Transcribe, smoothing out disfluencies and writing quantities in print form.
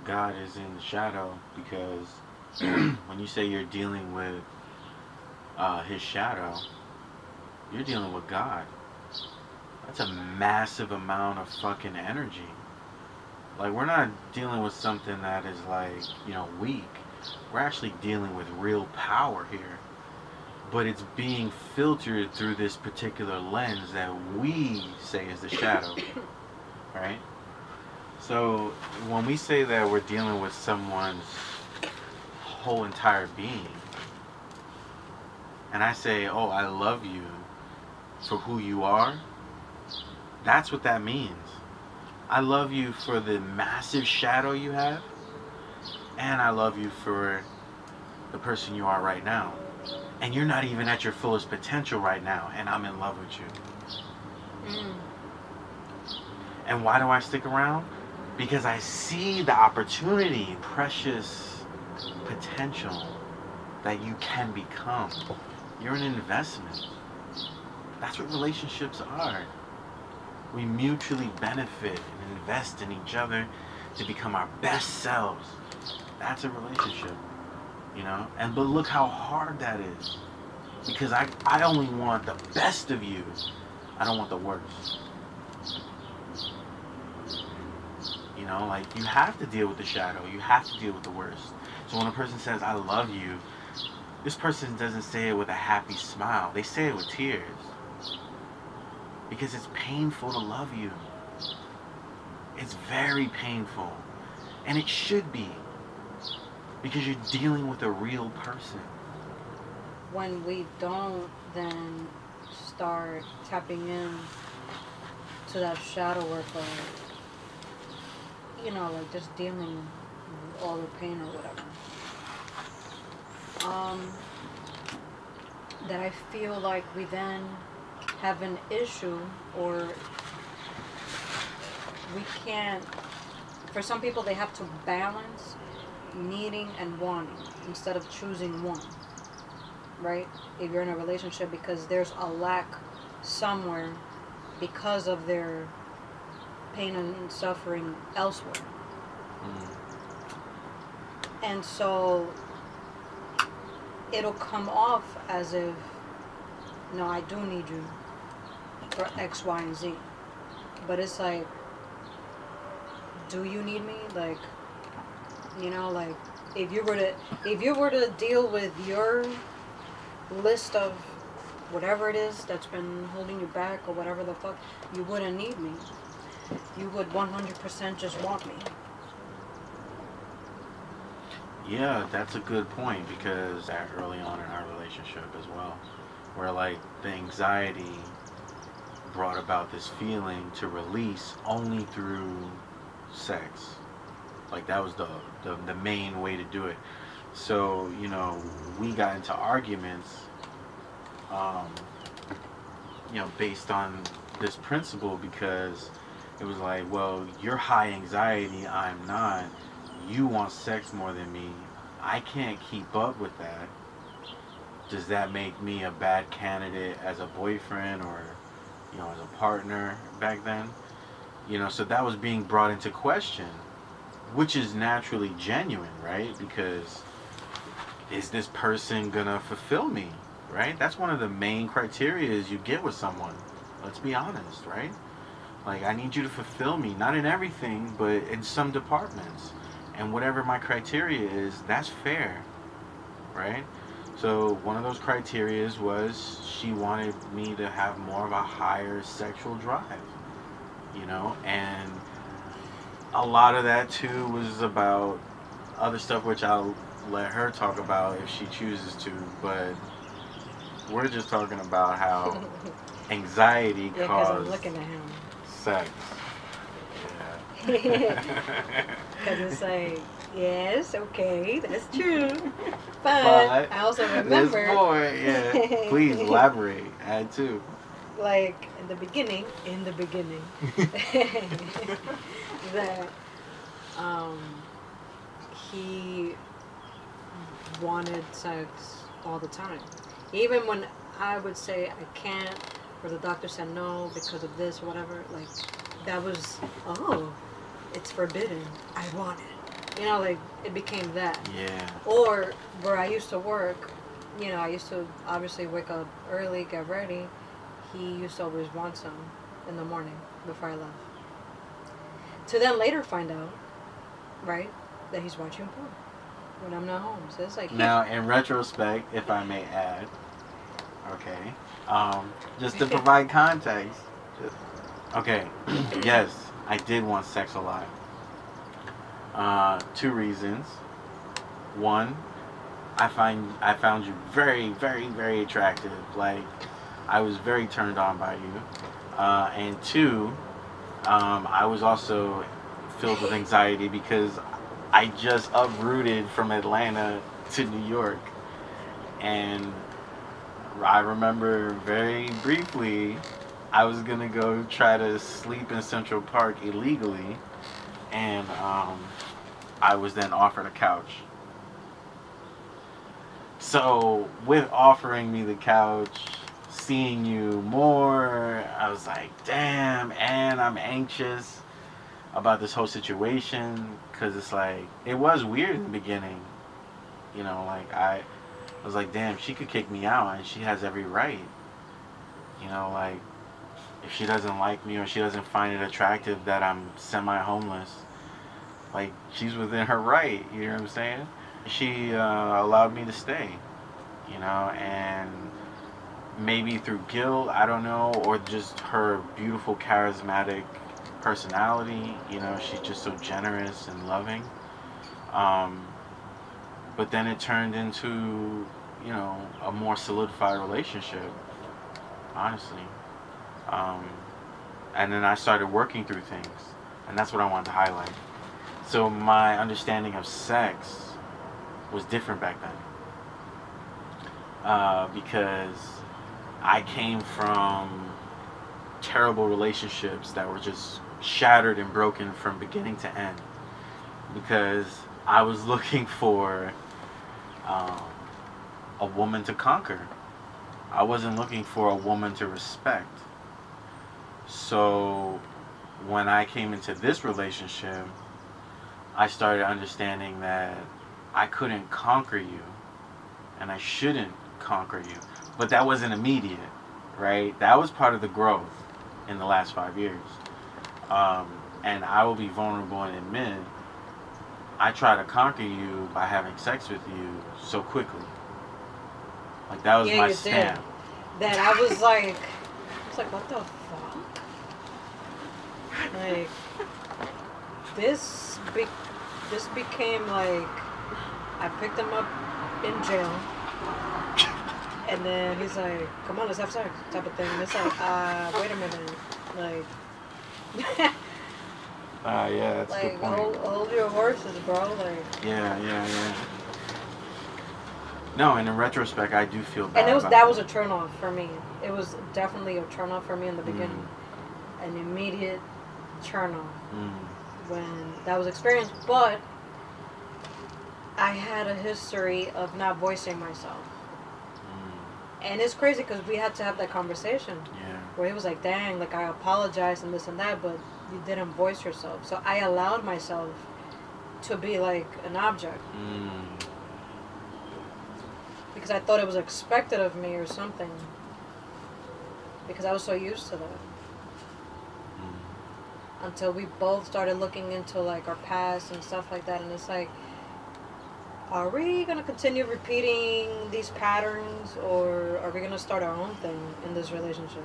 God is in the shadow, because when you say you're dealing with his shadow, you're dealing with God. That's a massive amount of fucking energy. Like, we're not dealing with something that is like, you know, weak. We're actually dealing with real power here. But it's being filtered through this particular lens that we say is the shadow. Right? So when we say that we're dealing with someone's whole entire being, and I say, oh, I love you for who you are, that's what that means. I love you for the massive shadow you have, and I love you for the person you are right now. And you're not even at your fullest potential right now, and I'm in love with you. And why do I stick around? Because I see the opportunity, precious potential that you can become. You're an investment. That's what relationships are. We mutually benefit and invest in each other to become our best selves. That's a relationship, you know? But look how hard that is. Because I only want the best of you. I don't want the worst. You know, like, you have to deal with the shadow. You have to deal with the worst. So when a person says, I love you, this person doesn't say it with a happy smile. They say it with tears. Because it's painful to love you. It's very painful. And it should be. Because you're dealing with a real person. When we don't then start tapping in to that shadow work of, you know, like just dealing with all the pain or whatever, that I feel like we then have an issue, or we can't, for some people they have to balance needing and wanting instead of choosing one, right? If you're in a relationship, because there's a lack somewhere because of their pain and suffering elsewhere. And so it'll come off as if, no, I do need you for X, Y, and Z. But it's like, do you need me? Like, you know, like, if you were to deal with your list of whatever it is that's been holding you back or whatever the fuck, you wouldn't need me. You would 100% just want me. Yeah, that's a good point, because that early on in our relationship as well, where like the anxiety brought about this feeling to release only through sex. Like, that was the main way to do it. So, you know, we got into arguments, you know, based on this principle, because it was like, well, you're high anxiety, I'm not. You want sex more than me. I can't keep up with that. Does that make me a bad candidate as a boyfriend or, you know, as a partner back then? You know, so that was being brought into question, which is naturally genuine, right? Because is this person gonna fulfill me, right? That's one of the main criteria you get with someone. Let's be honest, right? Like, I need you to fulfill me, not in everything, but in some departments. And whatever my criteria is, that's fair, right? So one of those criteria was she wanted me to have more of a higher sexual drive, you know? And a lot of that, too, was about other stuff, which I'll let her talk about if she chooses to, but we're just talking about how anxiety Yeah, caused I'm looking at him. sex. Because it's like, yes, okay, that's true. But I also remember. This boy, yeah. Please elaborate. Add to. Like, in the beginning, that he wanted sex all the time. Even when I would say I can't, or the doctor said no because of this or whatever, like, that was, oh, it's forbidden. I want it. You know, like, it became that. Yeah. Or where I used to work, you know, I used to obviously wake up early, get ready. He used to always want some in the morning before I left. To then later find out, right, that he's watching porn when I'm not home. So it's like... Now, in retrospect, if I may add, okay, just to provide context, okay, yes, I did want sex a lot. 2 reasons. One, I found you very, very, very attractive. Like, I was very turned on by you. And 2, I was also filled with anxiety because I just uprooted from Atlanta to New York. And I remember very briefly, I was gonna go try to sleep in Central Park illegally, and I was then offered a couch. So with offering me the couch, seeing you more, I was like, damn, and I'm anxious about this whole situation, because it's like, it was weird in the beginning, you know, like, I was like, damn, she could kick me out, and she has every right, you know, like, if she doesn't like me, or she doesn't find it attractive that I'm semi-homeless, like, she's within her right, you know what I'm saying? She allowed me to stay, you know, and maybe through guilt, I don't know, or just her beautiful, charismatic personality, you know, she's just so generous and loving. But then it turned into, you know, a more solidified relationship, honestly. And then I started working through things, and that's what I wanted to highlight. So my understanding of sex was different back then, because I came from terrible relationships that were just shattered and broken from beginning to end, because I was looking for a woman to conquer. I wasn't looking for a woman to respect. So when I came into this relationship, I started understanding that I couldn't conquer you, and I shouldn't conquer you. But that wasn't immediate, right? That was part of the growth in the last 5 years. And I will be vulnerable and admit, I try to conquer you by having sex with you so quickly. Like, that was my stamp. That I was like, what the fuck? Like, this became like, I picked him up in jail, and then he's like, come on, let's have sex, type of thing. And it's like, wait a minute, like, yeah, that's like, a good point. hold your horses, bro. Like, yeah. No, and in retrospect, I do feel bad. And that was a turn off for me. It was definitely a turn off for me in the beginning. An immediate turn off when that was experienced. But I had a history of not voicing myself. And it's crazy because we had to have that conversation. Yeah. Where he was like, dang, like, I apologize and this and that, but you didn't voice yourself. So I allowed myself to be like an object. Because I thought it was expected of me or something. Because I was so used to that. Until we both started looking into, like, our past and stuff like that. And it's like, are we going to continue repeating these patterns, or are we going to start our own thing in this relationship?